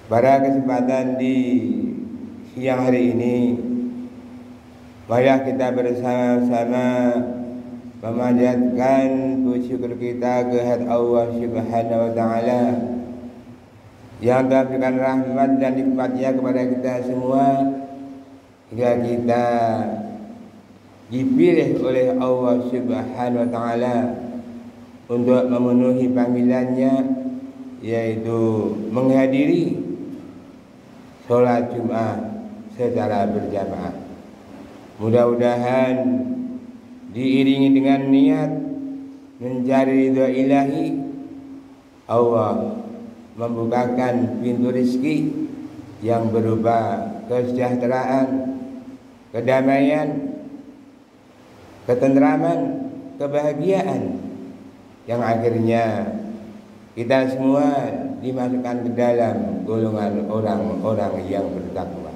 Pada kesempatan di siang hari ini, marilah kita bersama-sama memanjatkan syukur kita kehadirat Allah Subhanahu wa taala yang telah berikan rahmat dan nikmat-Nya kepada kita semua hingga kita dipilih oleh Allah Subhanahu wa taala untuk memenuhi panggilannya, yaitu menghadiri sholat Jumat secara berjamaah. Mudah-mudahan diiringi dengan niat mencari ridha ilahi, Allah membukakan pintu rezeki yang berupa kesejahteraan, kedamaian, ketentraman, kebahagiaan, yang akhirnya kita semua dimasukkan ke dalam golongan orang-orang yang bertakwa.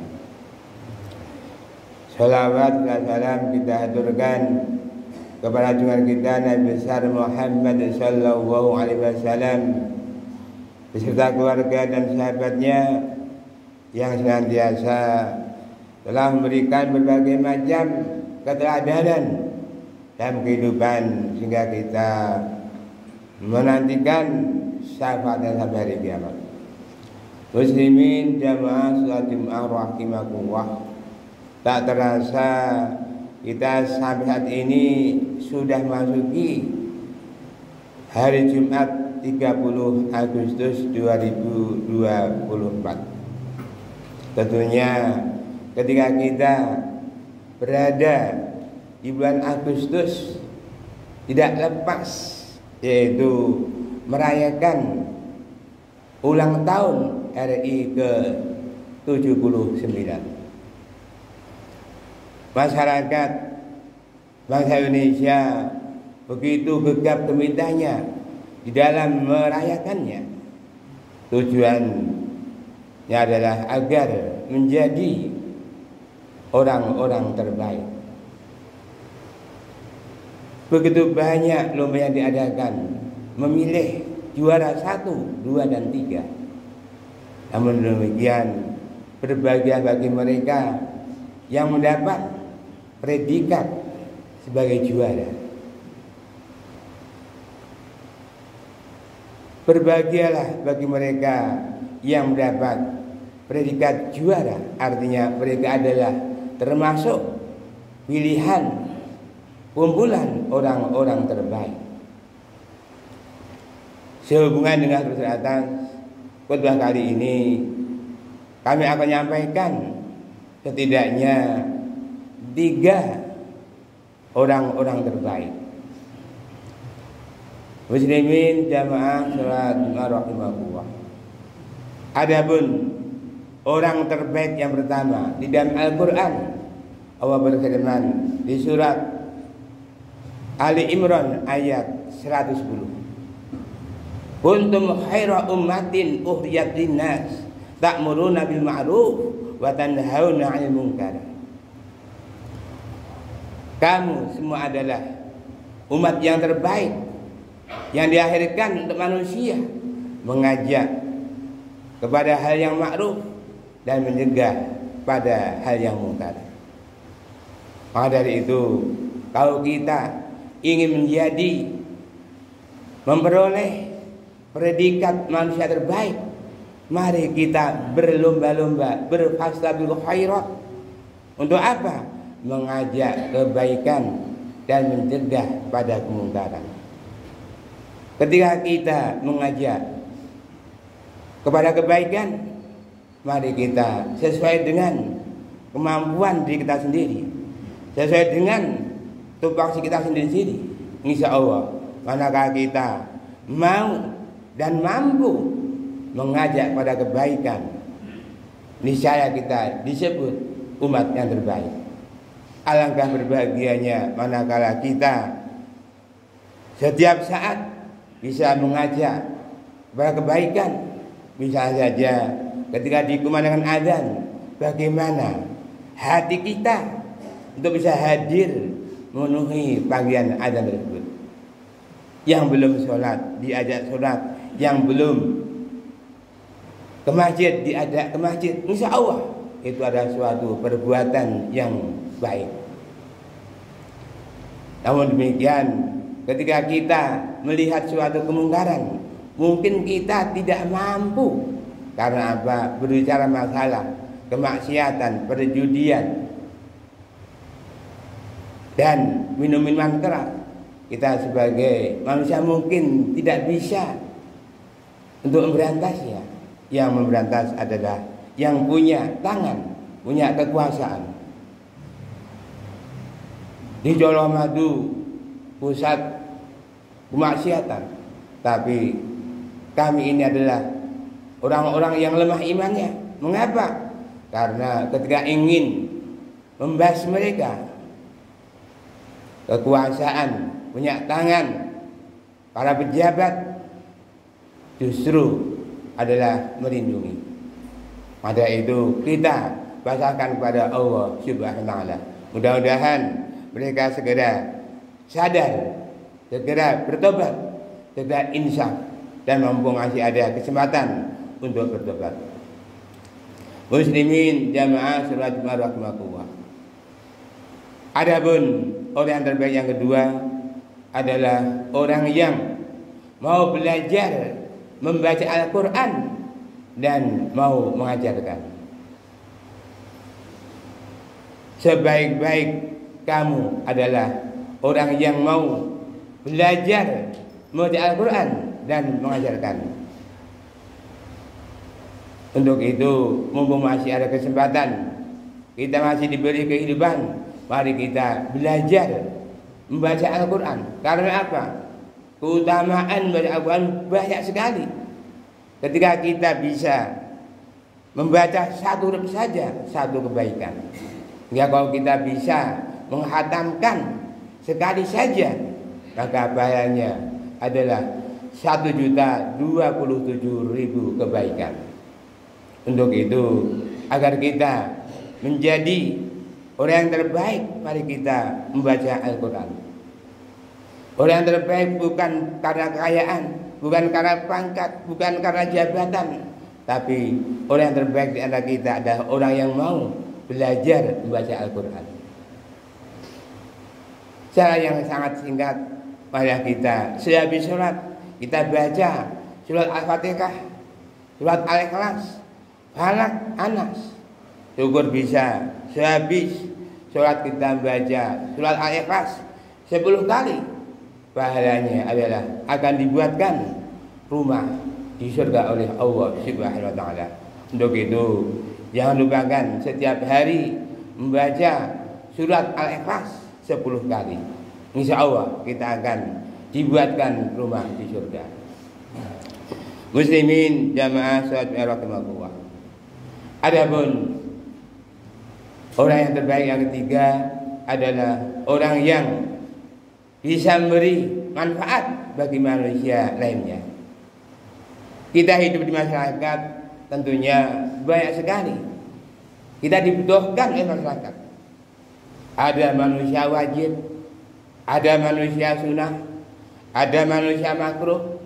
Salawat dan salam kita haturkan kepada junjungan kita Nabi besar Muhammad sallallahu alaihi wasallam beserta keluarga dan sahabatnya yang senantiasa telah memberikan berbagai macam keteladanan dalam kehidupan sehingga kita menantikan syafaatnya sampai hari kiamat. Muslimin jamaah salat Jumat rahimakumullah, tak terasa kita sampai saat ini sudah masuki hari Jumat 30 Agustus 2024. Tentunya ketika kita berada di bulan Agustus tidak lepas yaitu merayakan ulang tahun RI ke-79. Masyarakat bangsa Indonesia begitu gegap gempitanya di dalam merayakannya. Tujuannya adalah agar menjadi orang-orang terbaik. Begitu banyak lomba yang diadakan, memilih juara 1, 2, dan 3. Namun demikian, berbahagia bagi mereka yang mendapat predikat sebagai juara. Berbahagialah bagi mereka yang mendapat predikat juara, artinya mereka adalah termasuk pilihan kumpulan orang-orang terbaik. Sehubungan dengan persyaratan khutbah kali ini, kami akan menyampaikan setidaknya 3 orang-orang terbaik. Muslimin jamaah salat Jumat rahimakumullah. Adapun orang terbaik yang pertama di dalam Al-Quran, Allah berfirman di surat Ali Imran ayat 110. Kuntum khaira ummatin ukhrijat linnas ta'muruna bil ma'ruf wa tanhauna 'anil munkar. Kamu semua adalah umat yang terbaik yang diakhirkan untuk manusia, mengajak kepada hal yang ma'ruf dan mencegah pada hal yang munkar. Maka dari itu, kalau kita ingin menjadi memperoleh predikat manusia terbaik, mari kita berlomba-lomba berfastabil khairat. Untuk apa? Mengajak kebaikan dan mencegah pada kemungkaran. Ketika kita mengajak kepada kebaikan, mari kita sesuai dengan kemampuan diri kita sendiri, sesuai dengan tupoksi kita sendiri. Insya Allah, manakala kita mau dan mampu mengajak pada kebaikan, niscaya kita disebut umat yang terbaik. Alangkah berbahagianya manakala kita setiap saat bisa mengajak kepada kebaikan. Misalnya saja ketika dikumandangkan azan, bagaimana hati kita untuk bisa hadir memenuhi panggilan azan tersebut. Yang belum sholat diajak sholat, yang belum ke masjid, diajak ke masjid, insya Allah itu adalah suatu perbuatan yang baik. Namun demikian, ketika kita melihat suatu kemungkaran, mungkin kita tidak mampu. Karena apa? Berbicara masalah kemaksiatan, perjudian, dan minum-minuman keras. Kita sebagai manusia mungkin tidak bisa untuk memberantasnya. Yang memberantas adalah yang punya tangan, punya kekuasaan. Di Colomadu pusat kemaksiatan, tapi kami ini adalah orang-orang yang lemah imannya. Mengapa? Karena ketika ingin membahas mereka, kekuasaan, punya tangan, para pejabat justru adalah melindungi. Maka itu kita pasrahkan kepada Allah Subhanahu wa taala. Mudah-mudahan mereka segera sadar, segera bertobat, segera insaf, dan mumpung masih ada kesempatan untuk bertobat. Muslimin jamaah salat Jumat rahimakumullah. Adapun orang yang terbaik yang kedua adalah orang yang mau belajar membaca Al-Quran dan mau mengajarkan. Sebaik-baik kamu adalah orang yang mau belajar membaca Al-Quran dan mengajarkan. Untuk itu, mumpung masih ada kesempatan, kita masih diberi kehidupan, mari kita belajar membaca Al-Quran. Karena apa? Keutamaan membaca Al-Quran banyak sekali. Ketika kita bisa membaca satu huruf saja, satu kebaikan. Ya, kalau kita bisa menghatamkan sekali saja, maka pahalanya adalah 1.027.000 kebaikan. Untuk itu, agar kita menjadi orang yang terbaik, mari kita membaca Al-Quran. Orang yang terbaik bukan karena kekayaan, bukan karena pangkat, bukan karena jabatan, tapi orang yang terbaik di antara kita adalah orang yang mau belajar membaca Al-Quran. Cara yang sangat singkat, mari kita sehabis sholat kita baca surat Al-Fatihah, surat Al-Ikhlas, Falak, Anas. Syukur bisa sehabis sholat kita baca surat Al-Ikhlas 10 kali. Pahalanya adalah akan dibuatkan rumah di surga oleh Allah Subhanahu wa taala. Untuk itu, jangan lupakan setiap hari membaca surat Al-Ikhlas 10 kali. Insya Allah kita akan dibuatkan rumah di surga. Muslimin jamaah salat rahimakumullah. Adapun orang yang terbaik yang ketiga adalah orang yang bisa memberi manfaat bagi manusia lainnya. Kita hidup di masyarakat tentunya banyak sekali. Kita dibutuhkan oleh masyarakat. Ada manusia wajib, ada manusia sunnah, ada manusia makruh,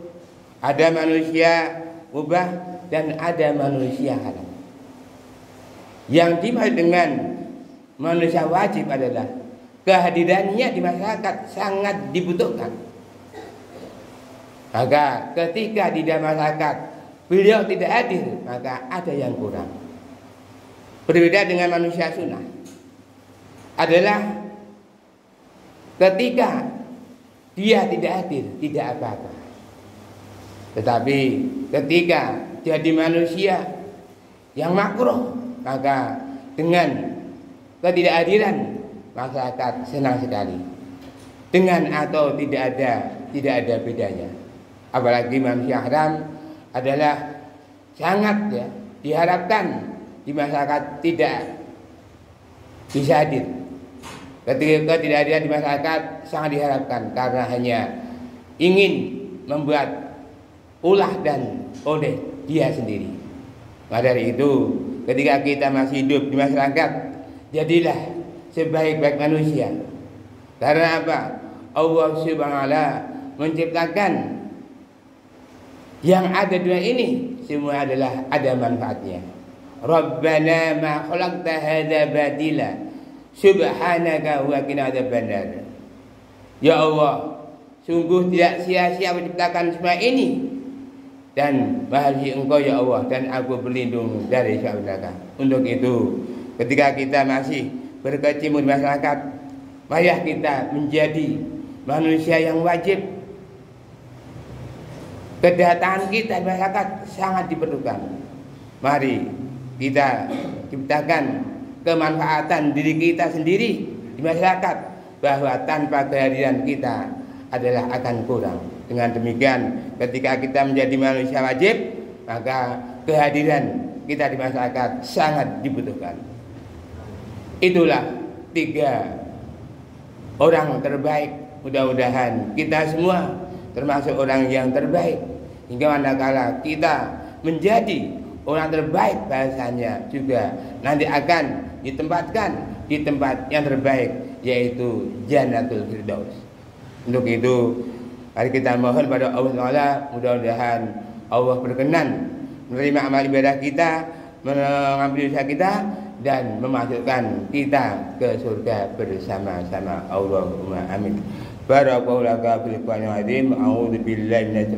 ada manusia mubah, dan ada manusia halal. Yang dimaksud dengan manusia wajib adalah kehadirannya di masyarakat sangat dibutuhkan. Maka ketika di dalam masyarakat beliau tidak hadir, maka ada yang kurang. Berbeda dengan manusia sunnah adalah ketika dia tidak hadir, tidak apa-apa. Tetapi ketika jadi manusia yang makruh, maka dengan ketidakhadiran masyarakat senang sekali. Dengan atau tidak ada bedanya. Apalagi manusia haram adalah sangat diharapkan di masyarakat tidak bisa hadir. Ketika tidak hadir di masyarakat sangat diharapkan karena hanya ingin membuat ulah dan oleh dia sendiri. Maka dari itu, ketika kita masih hidup di masyarakat, jadilah sebaik-baik manusia. Karena apa? Allah Subhanahu wa taala menciptakan Yang ada dunia ini semua adalah ada manfaatnya. Rabbana ma khalaqta hadza batila subhanaka wa qina adzabannar. Ya Allah, sungguh tidak sia-sia menciptakan semua ini, dan Maha Suci Engkau ya Allah, dan aku berlindung dari siksa neraka. Untuk itu, ketika kita masih berkecimpung di masyarakat, marilah kita menjadi manusia yang wajib. Kedatangan kita di masyarakat sangat diperlukan. Mari kita ciptakan kemanfaatan diri kita sendiri di masyarakat, bahwa tanpa kehadiran kita adalah akan kurang. Dengan demikian, ketika kita menjadi manusia wajib, maka kehadiran kita di masyarakat sangat dibutuhkan. Itulah 3 orang terbaik. Mudah-mudahan kita semua termasuk orang yang terbaik, hingga manakala kita menjadi orang terbaik, bahasanya juga nanti akan ditempatkan di tempat yang terbaik, yaitu Jannatul Firdaus. Untuk itu, mari kita mohon pada Allah Ta'ala, mudah-mudahan Allah berkenan menerima amal ibadah kita, mengambil dosa kita, dan memasukkan kita ke surga bersama-sama. Allahumma amin. Barakallahu laka fil Qur'anil azim. A'udzu billahi minasy